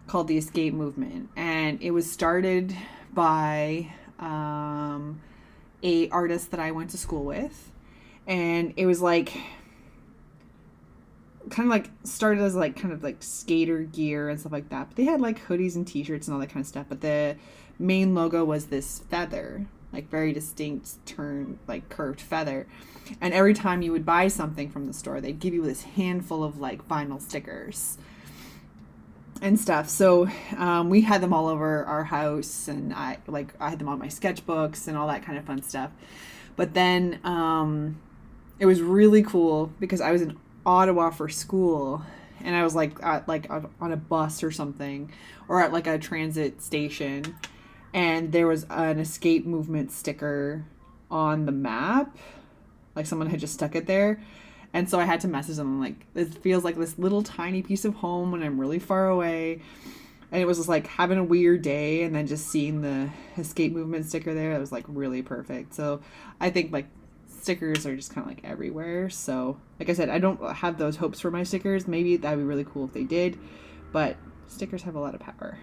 called the Escape Movement, and it was started by a artist that I went to school with, and it was like kind of like started as like kind of like skater gear and stuff like that, but they had like hoodies and t-shirts and all that kind of stuff, but the main logo was this feather, like very distinct turn, like curved feather. And every time you would buy something from the store, they'd give you this handful of like vinyl stickers and stuff. So we had them all over our house, and I had them on my sketchbooks and all that kind of fun stuff. But then it was really cool because I was in Ottawa for school, and I was like on a bus or something, or at like a transit station, and there was an Escape Movement sticker on the map. Like someone had just stuck it there. And so I had to message them. Like, it feels like this little tiny piece of home when I'm really far away. And it was just like having a weird day, and then just seeing the Escape Movement sticker there, it was like really perfect. So I think like stickers are just kind of like everywhere. So like I said, I don't have those hopes for my stickers. Maybe that'd be really cool if they did. But stickers have a lot of power.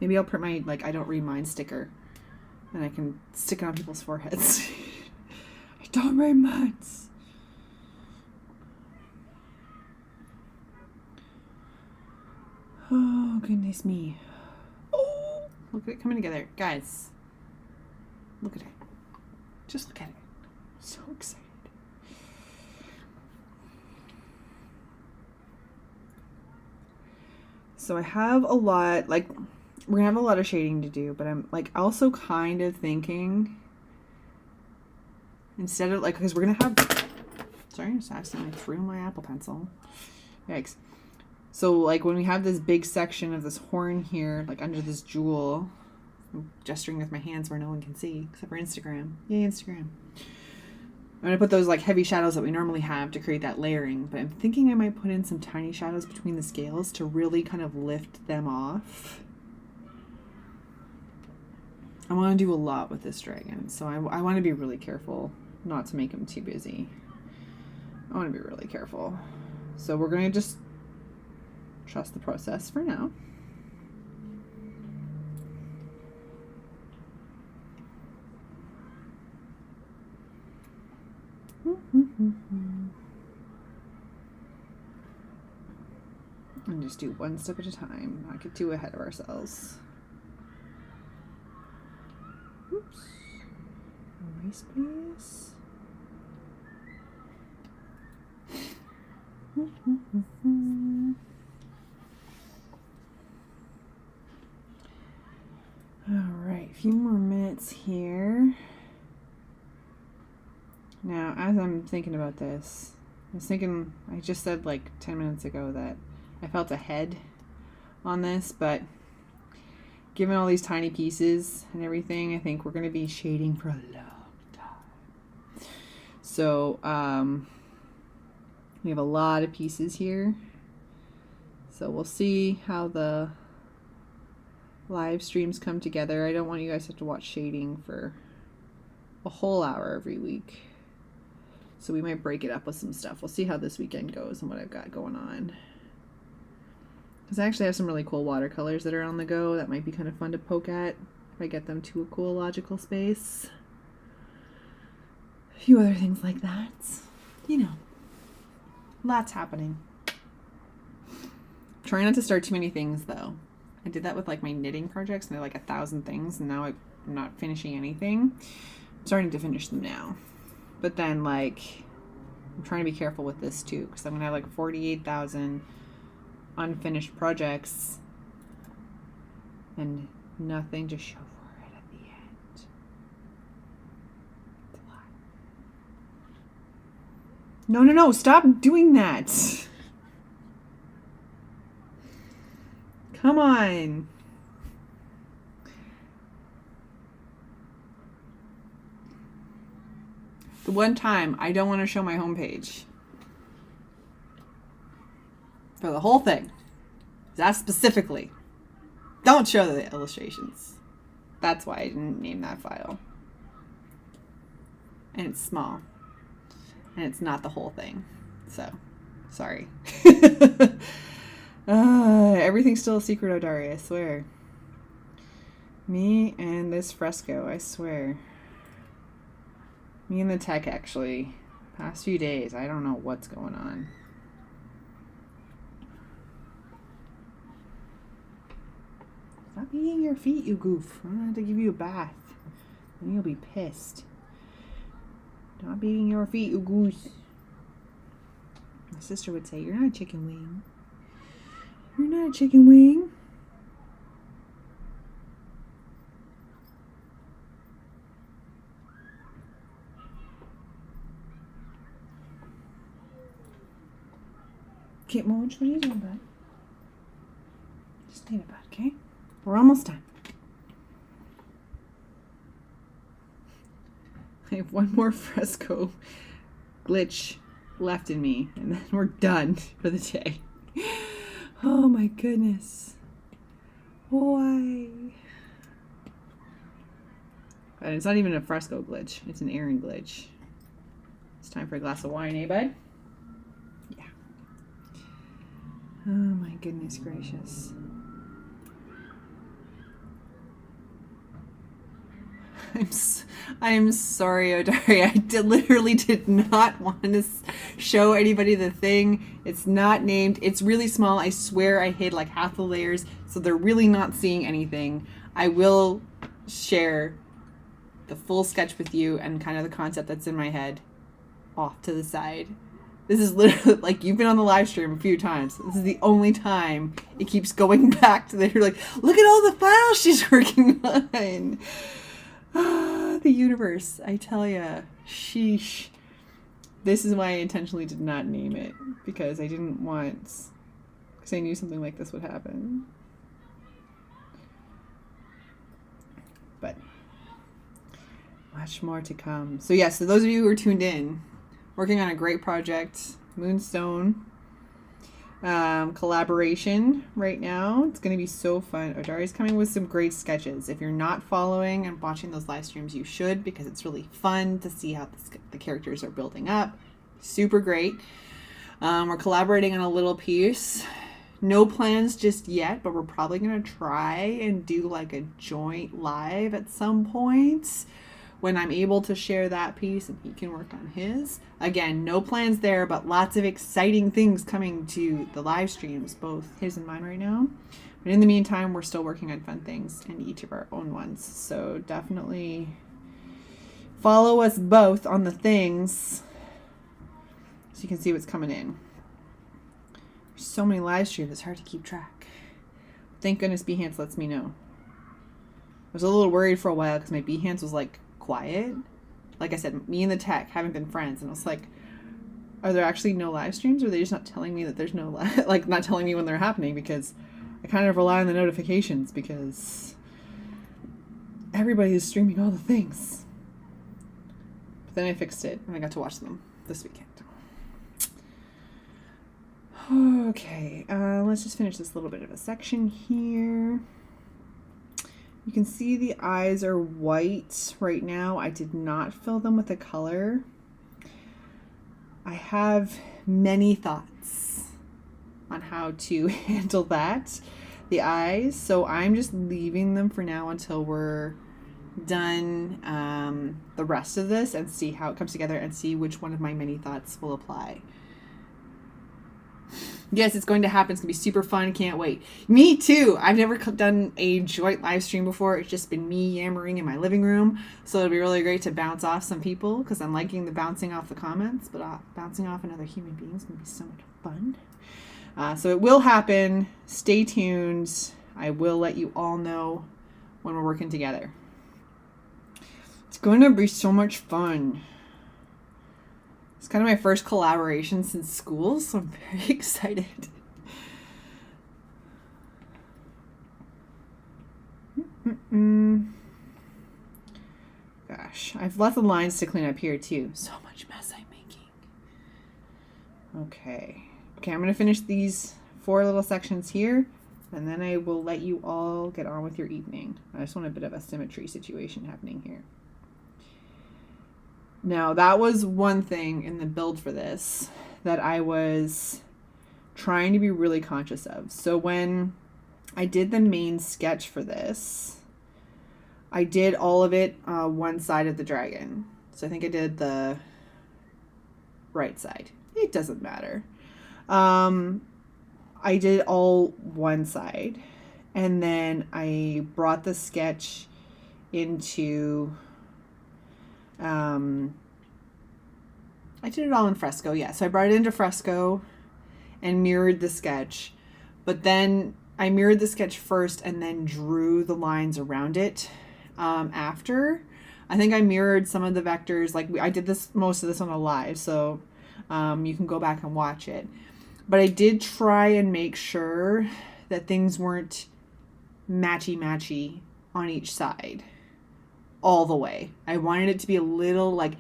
Maybe I'll print my, like, I don't read mine sticker, and I can stick it on people's foreheads. I don't read minds. Oh, goodness me. Oh, look at it coming together. Guys, look at it. Just look at it. I'm so excited. So I have a lot, like, we're gonna have a lot of shading to do, but I'm like also kind of thinking, instead of like, because we're gonna have, sorry, I just accidentally threw my Apple Pencil. Yikes. So like when we have this big section of this horn here, like under this jewel, I'm gesturing with my hands where no one can see except for Instagram. Yay, Instagram. I'm gonna put those like heavy shadows that we normally have to create that layering, but I'm thinking I might put in some tiny shadows between the scales to really kind of lift them off. I want to do a lot with this dragon, so I want to be really careful not to make him too busy. I want to be really careful. So we're going to just trust the process for now. And just do one step at a time, not get too ahead of ourselves. Oops. Erase, please. All right, a few more minutes here. Now, as I'm thinking about this, I just said like 10 minutes ago that I felt ahead on this, but given all these tiny pieces and everything, I think we're going to be shading for a long time. So, we have a lot of pieces here. So we'll see how the live streams come together. I don't want you guys to have to watch shading for a whole hour every week. So we might break it up with some stuff. We'll see how this weekend goes and what I've got going on. Because I actually have some really cool watercolors that are on the go that might be kind of fun to poke at if I get them to a cool logical space. A few other things like that. You know, lots happening. Try not to start too many things though. I did that with like my knitting projects, and they're like 1,000 things, and now I'm not finishing anything. I'm starting to finish them now. But then like, I'm trying to be careful with this too, because I'm going to have like 48,000 unfinished projects and nothing to show for it at the end. It's a lot. No, stop doing that. Come on. The one time I don't want to show my homepage for the whole thing. That specifically. Don't show the illustrations. That's why I didn't name that file. And it's small. And it's not the whole thing. So, sorry. Everyth's still a secret, Odari, I swear. Me and this fresco, I swear. Me and the tech, actually. Past few days, I don't know what's going on. Stop eating your feet, you goof. I'm gonna have to give you a bath. Then you'll be pissed. Stop eating your feet, you goose. My sister would say, "You're not a chicken wing. You're not a chicken wing." Kate Munch, what are you doing, bud? Just leave it, bud, okay? We're almost done. I have one more fresco glitch left in me, and then we're done for the day. Oh my goodness. Why? But it's not even a fresco glitch. It's an Aaron glitch. It's time for a glass of wine, eh, bud? Yeah. Oh my goodness gracious. I'm sorry, Odari. I literally did not want to show anybody the thing. It's not named. It's really small. I swear I hid like half the layers, so they're really not seeing anything. I will share the full sketch with you and kind of the concept that's in my head off to the side. This is literally, like, you've been on the live stream a few times. This is the only time it keeps going back to you're like, look at all the files she's working on. The universe, I tell ya. Sheesh. This is why I intentionally did not name it, because I didn't want, because I knew something like this would happen. But much more to come. So yes, so those of you who are tuned in, working on a great project, Moonstone collaboration right now. It's going to be so fun. Odari's coming with some great sketches. If you're not following and watching those live streams, you should, because it's really fun to see how the characters are building up. Super great. We're collaborating on a little piece. No plans just yet, but we're probably going to try and do like a joint live at some point when I'm able to share that piece and he can work on his. Again, no plans there, but lots of exciting things coming to the live streams, both his and mine right now. But in the meantime, we're still working on fun things and each of our own ones. So definitely follow us both on the things so you can see what's coming in. There's so many live streams, it's hard to keep track. Thank goodness Behance lets me know. I was a little worried for a while because my Behance was like quiet. Like I said, me and the tech haven't been friends, and I was like, are there actually no live streams, or are they just not telling me that there's no like not telling me when they're happening? Because I kind of rely on the notifications because everybody is streaming all the things. But then I fixed it and I got to watch them this weekend. Okay, let's just finish this little bit of a section here. You can see the eyes are white right now. I did not fill them with a color. I have many thoughts on how to handle that, the eyes. So I'm just leaving them for now until we're done the rest of this and see how it comes together and see which one of my many thoughts will apply. Yes, it's going to happen. It's going to be super fun. Can't wait. Me too. I've never done a joint live stream before. It's just been me yammering in my living room. So it'll be really great to bounce off some people because I'm liking the bouncing off the comments, but bouncing off another human being is going to be so much fun. So it will happen. Stay tuned. I will let you all know when we're working together. It's going to be so much fun. It's kind of my first collaboration since school, so I'm very excited. Gosh, I've lots of lines to clean up here too. So much mess I'm making. Okay, I'm going to finish these 4 little sections here, and then I will let you all get on with your evening. I just want a bit of a symmetry situation happening here. Now, that was one thing in the build for this that I was trying to be really conscious of. So when I did the main sketch for this, I did all of it one side of the dragon. So I think I did the right side. It doesn't matter. I did all one side. And then I brought the sketch into... I did it all in fresco, yeah. So I brought it into fresco and mirrored the sketch. But then I mirrored the sketch first and then drew the lines around it after. I think I mirrored some of the vectors. Like I did most of this on a live, so you can go back and watch it. But I did try and make sure that things weren't matchy-matchy on each side all the way. I wanted it to be a little like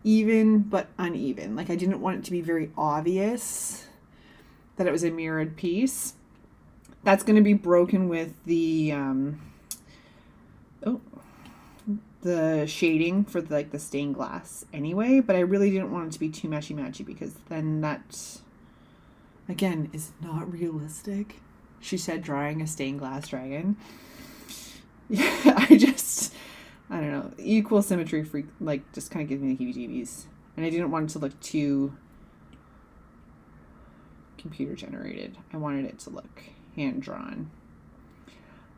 even but uneven. Like I didn't want it to be very obvious that it was a mirrored piece. That's going to be broken with the shading for the stained glass anyway, but I really didn't want it to be too matchy because then that again is not realistic. She said drawing a stained glass dragon. Yeah, I don't know. Equal symmetry freak, just kind of gives me the heebie-jeebies. And I didn't want it to look too computer generated. I wanted it to look hand-drawn.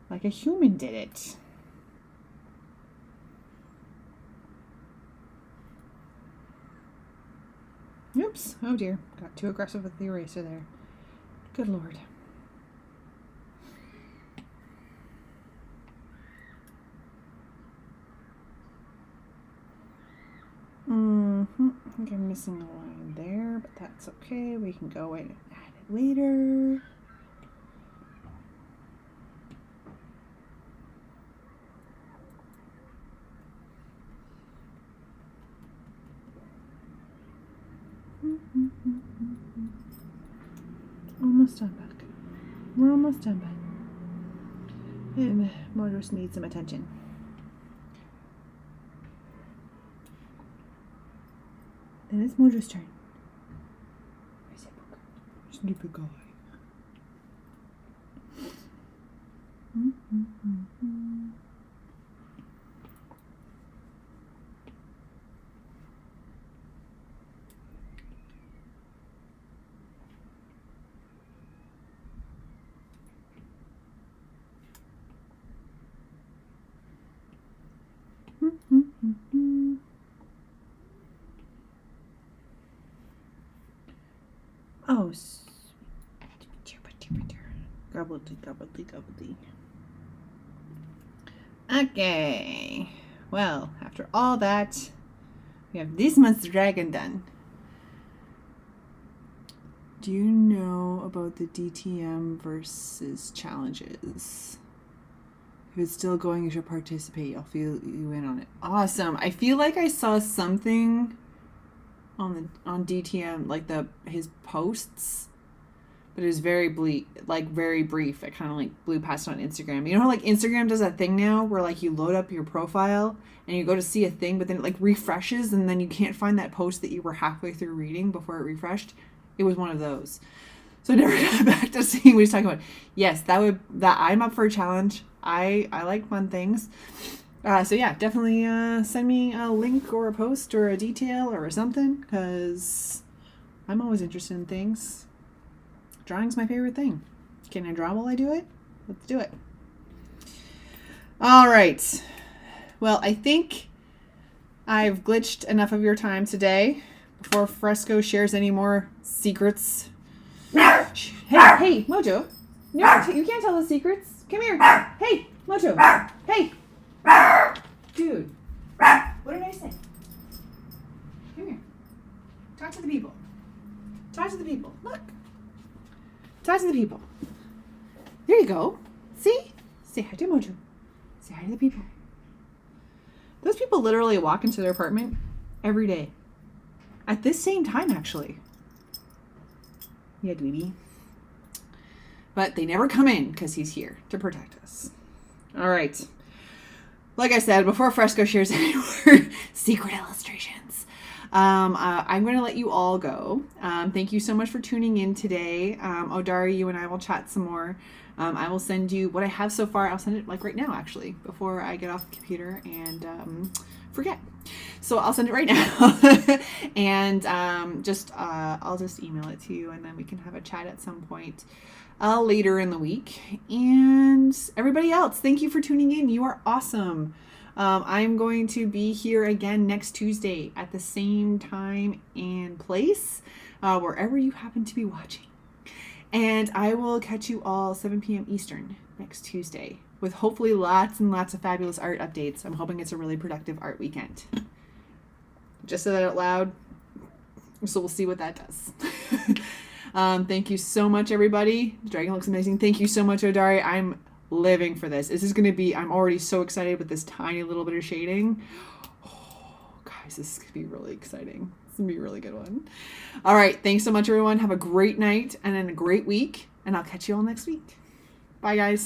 Like a human did it. Oops. Oh dear. Got too aggressive with the eraser there. Good Lord. I think I'm missing a line there, but that's okay. We can go in and add it later. Almost done, Buck. We're almost done, Buck. And Mordros needs some attention. Then it's Mordros' turn. Where's it, Book? Stupid guy. Oh, gobbledy. Okay. Well, after all that, we have this month's dragon done. Do you know about the DTM versus challenges? If it's still going, you should participate. I'll fill you in on it. Awesome. I feel like I saw something on DTM, like his posts, but it was very very brief. It kind of blew past on Instagram. You know how Instagram does that thing now where you load up your profile and you go to see a thing, but then it refreshes and then you can't find that post that you were halfway through reading before it refreshed. It was one of those. So I never got back to seeing what he's talking about. Yes, that I'm up for a challenge. I like fun things. So yeah, definitely send me a link or a post or a detail or something, because I'm always interested in things. Drawing's my favorite thing. Can I draw while I do it? Let's do it. All right. Well, I think I've glitched enough of your time today before Fresco shares any more secrets. Hey, Mojo. No, you can't tell the secrets. Come here. Hey, Mojo. Hey. Dude. What did I say? Come here. Talk to the people. Talk to the people. Look. Talk to the people. There you go. See? Say hi to Mojo. Say hi to the people. Those people literally walk into their apartment every day. At this same time, actually. Yeah, dweeby. But they never come in because he's here to protect us. All right. Like I said, before Fresco shares any more secret illustrations, I'm going to let you all go. Thank you so much for tuning in today. Odari, you and I will chat some more. I will send you what I have so far. I'll send it like right now, actually, before I get off the computer and forget. So I'll send it right now. And I'll just email it to you, and then we can have a chat at some point later in the week. And everybody else, thank you for tuning in. You are awesome. I'm going to be here again next Tuesday at the same time and place, wherever you happen to be watching. And I will catch you all 7 p.m. Eastern next Tuesday with hopefully lots and lots of fabulous art updates. I'm hoping it's a really productive art weekend. Just say that out loud. So we'll see what that does. Thank you so much, everybody. The dragon looks amazing. Thank you so much, Odari. I'm living for this. This is going to be, I'm already so excited with this tiny little bit of shading. Oh, guys, this is going to be really exciting. It's going to be a really good one. All right. Thanks so much, everyone. Have a great night and then a great week. And I'll catch you all next week. Bye, guys.